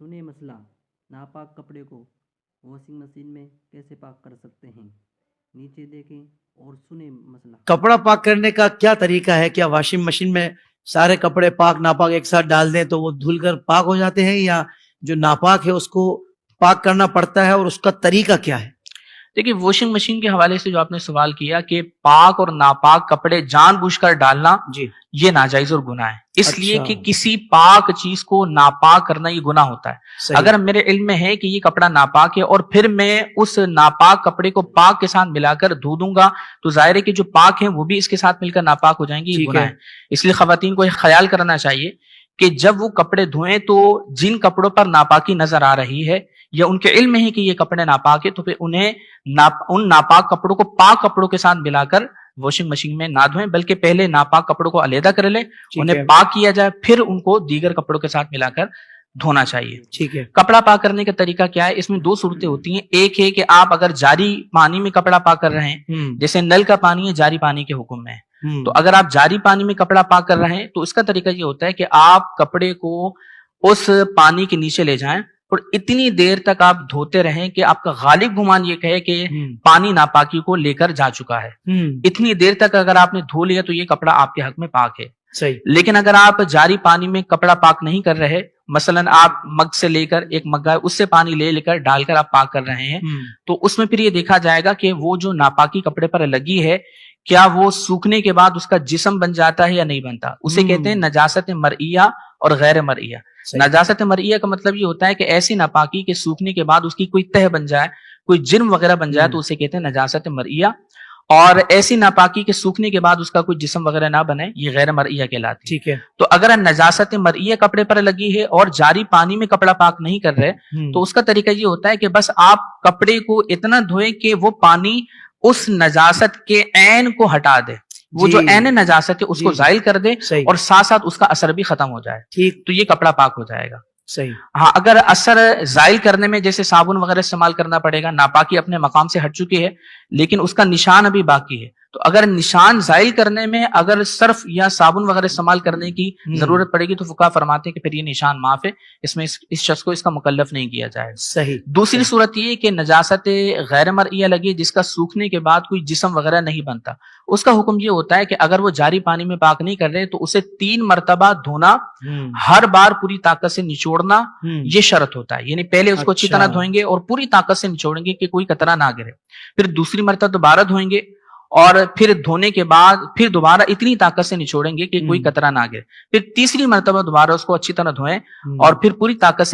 سنیں مسئلہ ناپاک کپڑے کو واشنگ مشین میں کیسے پاک کر سکتے ہیں؟ نیچے دیکھیں اور سنیں مسئلہ۔ کپڑا پاک کرنے کا کیا طریقہ ہے؟ کیا واشنگ مشین میں سارے کپڑے پاک ناپاک ایک ساتھ ڈال دیں تو وہ دھل کر پاک ہو جاتے ہیں، یا جو ناپاک ہے اس کو پاک کرنا پڑتا ہے، اور اس کا طریقہ کیا ہے؟ دیکھیے، واشنگ مشین کے حوالے سے جو آپ نے سوال کیا کہ پاک اور ناپاک کپڑے جان بوجھ کر ڈالنا جی، یہ ناجائز اور گناہ ہے، اس لیے اچھا، کہ کسی پاک چیز کو ناپاک کرنا یہ گناہ ہوتا ہے۔ صحیح، اگر میرے علم میں ہے کہ یہ کپڑا ناپاک ہے اور پھر میں اس ناپاک کپڑے کو پاک کے ساتھ ملا کر دھو دوں گا تو ظاہر ہے کہ جو پاک ہیں وہ بھی اس کے ساتھ مل کر ناپاک ہو جائیں گے، یہ ٹھیک گناہ ہے، ہے۔ اس لیے خواتین کو ایک خیال کرنا چاہیے کہ جب وہ کپڑے دھوئیں تو جن کپڑوں پر ناپاکی نظر آ رہی ہے یا ان کے علم میں ہے کہ یہ کپڑے ناپاک ہے تو پھر انہیں ان ناپاک کپڑوں کو پاک کپڑوں کے ساتھ ملا کر واشنگ مشین میں نہ دھوئیں، بلکہ پہلے ناپاک کپڑوں کو علیحدہ کر لیں، ٹھیک انہیں ہے، پاک کیا جائے، پھر ان کو دیگر کپڑوں کے ساتھ ملا کر دھونا چاہیے۔ ٹھیک ہے، کپڑا پاک کرنے کا طریقہ کیا ہے؟ اس میں دو صورتیں ہوتی ہیں۔ ایک ہے کہ آپ اگر جاری پانی میں کپڑا پاک کر رہے ہیں، جیسے نل کا پانی ہے جاری پانی کے حکم میں ہے، تو اگر آپ جاری پانی میں کپڑا پاک کر رہے ہیں تو اس کا طریقہ یہ ہوتا ہے کہ آپ کپڑے کو اس پانی کے نیچے لے جائیں اور اتنی دیر تک آپ دھوتے رہیں کہ آپ کا غالب گمان یہ کہے کہ پانی ناپاکی کو لے کر جا چکا ہے۔ اتنی دیر تک اگر آپ نے دھو لیا تو یہ کپڑا آپ کے حق میں پاک ہے۔ صحیح، لیکن اگر آپ جاری پانی میں کپڑا پاک نہیں کر رہے، مثلا آپ مگ سے لے کر ایک مگا اس سے پانی لے کر ڈال کر آپ پاک کر رہے ہیں، تو اس میں پھر یہ دیکھا جائے گا کہ وہ جو ناپاکی کپڑے پر لگی ہے کیا وہ سوکھنے کے بعد اس کا جسم بن جاتا ہے یا نہیں بنتا۔ اسے کہتے ہیں نجاست مرئیہ اور غیر مرئیہ۔ نجاست مرئیہ کا مطلب یہ ہوتا ہے کہ ایسی ناپاکی کے سوکھنے کے بعد اس کی کوئی تہ بن جائے، کوئی جرم وغیرہ بن جائے تو اسے کہتے ہیں نجاست مرئیہ، اور ایسی ناپاکی کے سوکھنے کے بعد اس کا کوئی جسم وغیرہ نہ بنے یہ غیر مرئیہ کہلاتی ہے۔ ٹھیک ہے، تو اگر نجاست مرئیہ کپڑے پر لگی ہے اور جاری پانی میں کپڑا پاک نہیں کر رہے تو اس کا طریقہ یہ ہوتا ہے کہ بس آپ کپڑے کو اتنا دھوئیں کہ وہ پانی اس نجاست کے عین کو ہٹا دے، وہ جو عین نجاست ہے اس کو زائل کر دے صحیح، اور ساتھ ساتھ اس کا اثر بھی ختم ہو جائے، ٹھیک، تو یہ کپڑا پاک ہو جائے گا۔ صحیح، ہاں، اگر اثر زائل کرنے میں جیسے صابن وغیرہ استعمال کرنا پڑے گا، ناپاکی اپنے مقام سے ہٹ چکی ہے لیکن اس کا نشان ابھی باقی ہے، تو اگر نشان زائل کرنے میں اگر صرف یا صابن وغیرہ استعمال کرنے کی ضرورت پڑے گی تو فقہا فرماتے ہیں کہ پھر یہ نشان معاف ہے، اس میں اس شخص کو اس کا مکلف نہیں کیا جائے۔ صحیح، دوسری صورت یہ کہ نجاست غیر مرئیہ لگی جس کا سوکھنے کے بعد کوئی جسم وغیرہ نہیں بنتا، اس کا حکم یہ ہوتا ہے کہ اگر وہ جاری پانی میں پاک نہیں کر رہے تو اسے 3 مرتبہ دھونا، ہر بار پوری طاقت سے نچوڑنا یہ شرط ہوتا ہے، یعنی پہلے اس کو اچھی طرح دھوئیں گے اور پوری طاقت سے نچوڑیں گے کہ کوئی قطرہ نہ گرے، پھر دوسری مرتبہ دوبارہ دھوئیں گے اور پھر دھونے کے بعد پھر دوبارہ اتنی طاقت سے نچوڑیں گے کہ کوئی قطرہ نہ گرے، پھر تیسری مرتبہ دوبارہ اس کو اچھی طرح دھوئیں اور پھر پوری طاقت سے